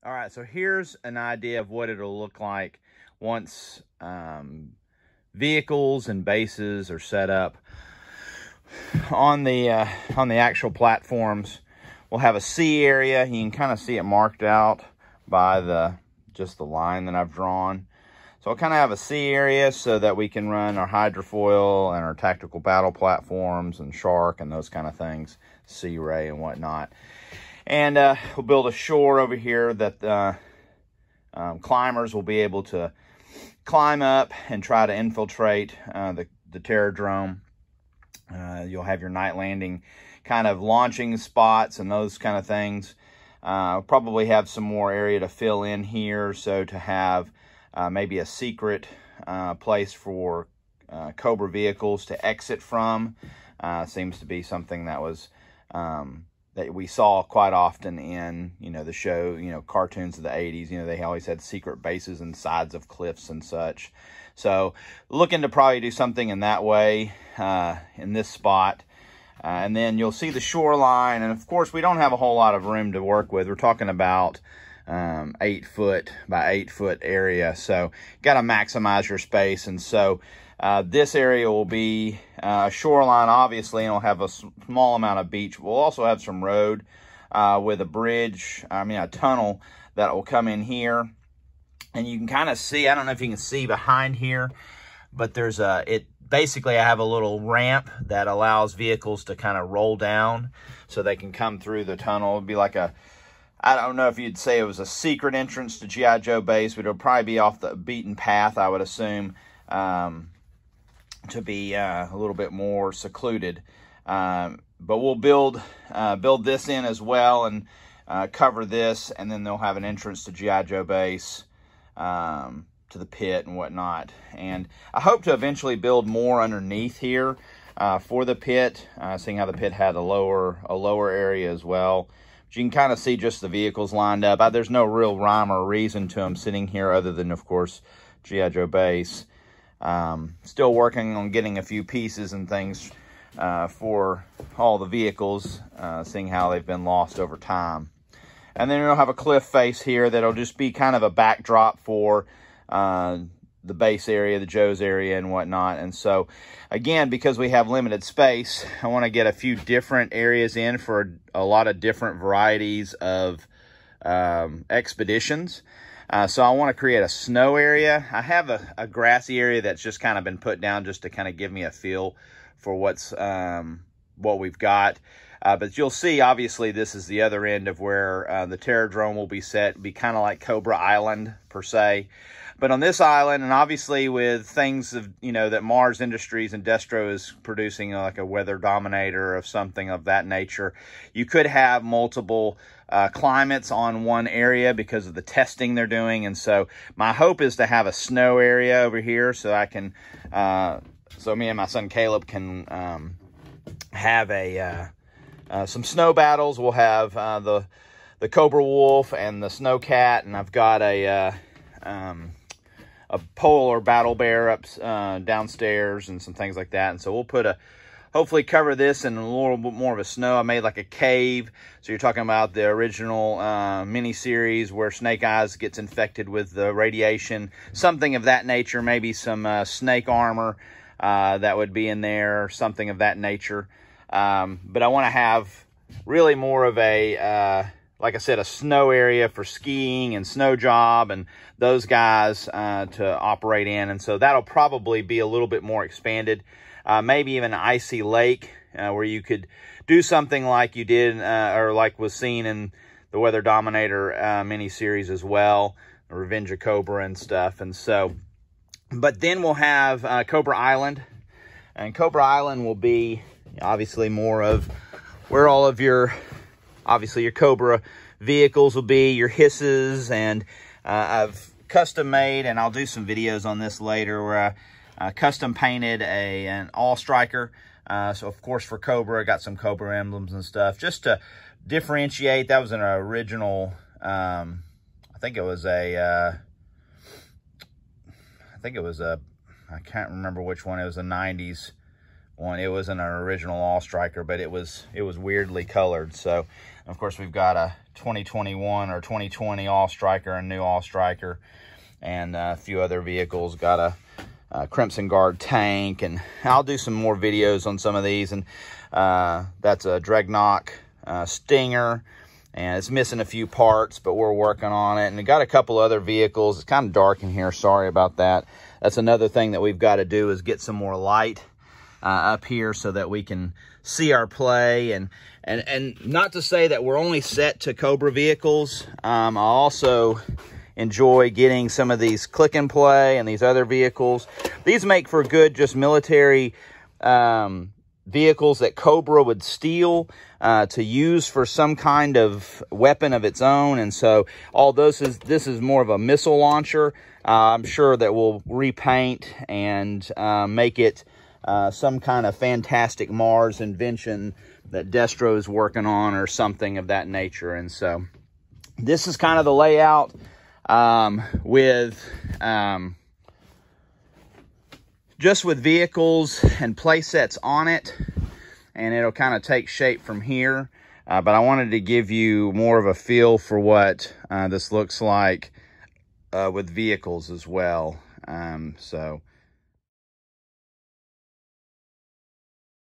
All right, so here's an idea of what it'll look like once vehicles and bases are set up on the actual platforms. We'll have a C area. You can kind of see it marked out by just the line that I've drawn. So I'll kind of have a C area so that we can run our hydrofoil and our tactical battle platforms and shark and those kind of things, Sea Ray and whatnot. And we'll build a shore over here that climbers will be able to climb up and try to infiltrate the Terrordrome. You'll have your night landing kind of launching spots and those kind of things. Probably have some more area to fill in here, so to have maybe a secret place for Cobra vehicles to exit from. Seems to be something that was that we saw quite often in, the show, cartoons of the 80s. They always had secret bases and sides of cliffs and such. So looking to probably do something in that way in this spot. And then you'll see the shoreline. And of course, we don't have a whole lot of room to work with. We're talking about 8 foot by 8 foot area. So got to maximize your space. And so this area will be a shoreline, obviously, and it'll have a small amount of beach. We'll also have some road with a bridge, a tunnel that will come in here. And you can kind of see, I don't know if you can see behind here, but there's basically I have a little ramp that allows vehicles to kind of roll down so they can come through the tunnel. It'd be like I don't know if you'd say it was a secret entrance to G.I. Joe base, but it'll probably be off the beaten path, I would assume, to be a little bit more secluded. But we'll build this in as well and cover this, and then they'll have an entrance to G.I. Joe base, to the pit and whatnot. And I hope to eventually build more underneath here for the pit, seeing how the pit had a lower area as well. But you can kind of see just the vehicles lined up. There's no real rhyme or reason to them sitting here other than, of course, G.I. Joe base. Still working on getting a few pieces and things for all the vehicles, seeing how they've been lost over time. And then you'll have a cliff face here that'll just be kind of a backdrop for the base area, the Joe's area and whatnot. And so again, because we have limited space, I want to get a few different areas in for a lot of different varieties of expeditions. So I want to create a snow area. I have a grassy area that's just kind of been put down just to kind of give me a feel for what we've got. But you'll see, obviously, this is the other end of where the Terrordrome will be set. It'll be kind of like Cobra Island, per se. But on this island, and obviously with things of, that Mars Industries and Destro is producing, like a Weather Dominator or something of that nature, you could have multiple climates on one area because of the testing they're doing. And so my hope is to have a snow area over here so I can, so me and my son Caleb can have some snow battles. We'll have the Cobra Wolf and the Snow Cat, and I've got a polar battle bear up downstairs and some things like that. And so we'll hopefully cover this in a little bit more of a snow. I made like a cave. So you're talking about the original mini-series where Snake Eyes gets infected with the radiation, something of that nature, maybe some snake armor that would be in there, something of that nature. But I want to have really more of like I said, a snow area for skiing and snow job and those guys to operate in. And so that'll probably be a little bit more expanded. Maybe even an icy lake where you could do something like you did or like was seen in the Weather Dominator miniseries as well, Revenge of Cobra and stuff. And so, but then we'll have Cobra Island. And Cobra Island will be obviously more of where all of your Cobra vehicles will be, your hisses, and I've custom made, and I'll do some videos on this later, where I custom painted an All Striker. So of course for Cobra, I got some Cobra emblems and stuff just to differentiate. That was an original, I think it was a, I can't remember which one. It was a 90s one. It wasn't an original All Striker, but it was weirdly colored. So, of course, we've got a 2021 or 2020 All Striker, a new All Striker, and a few other vehicles. Got a Crimson Guard tank, and I'll do some more videos on some of these. And that's a Dreadnought Stinger, and it's missing a few parts, but we're working on it. And we got a couple other vehicles. It's kind of dark in here, sorry about that. That's another thing that we've got to do, is get some more light up here so that we can see our play. And not to say that we're only set to Cobra vehicles. I also enjoy getting some of these Click and Play and these other vehicles. These make for good just military vehicles that Cobra would steal to use for some kind of weapon of its own. And so this is more of a missile launcher. I'm sure that we'll repaint and make it some kind of fantastic Mars invention that Destro's working on, or something of that nature. And so this is kind of the layout just with vehicles and play sets on it, and it'll kind of take shape from here. But I wanted to give you more of a feel for what this looks like with vehicles as well. So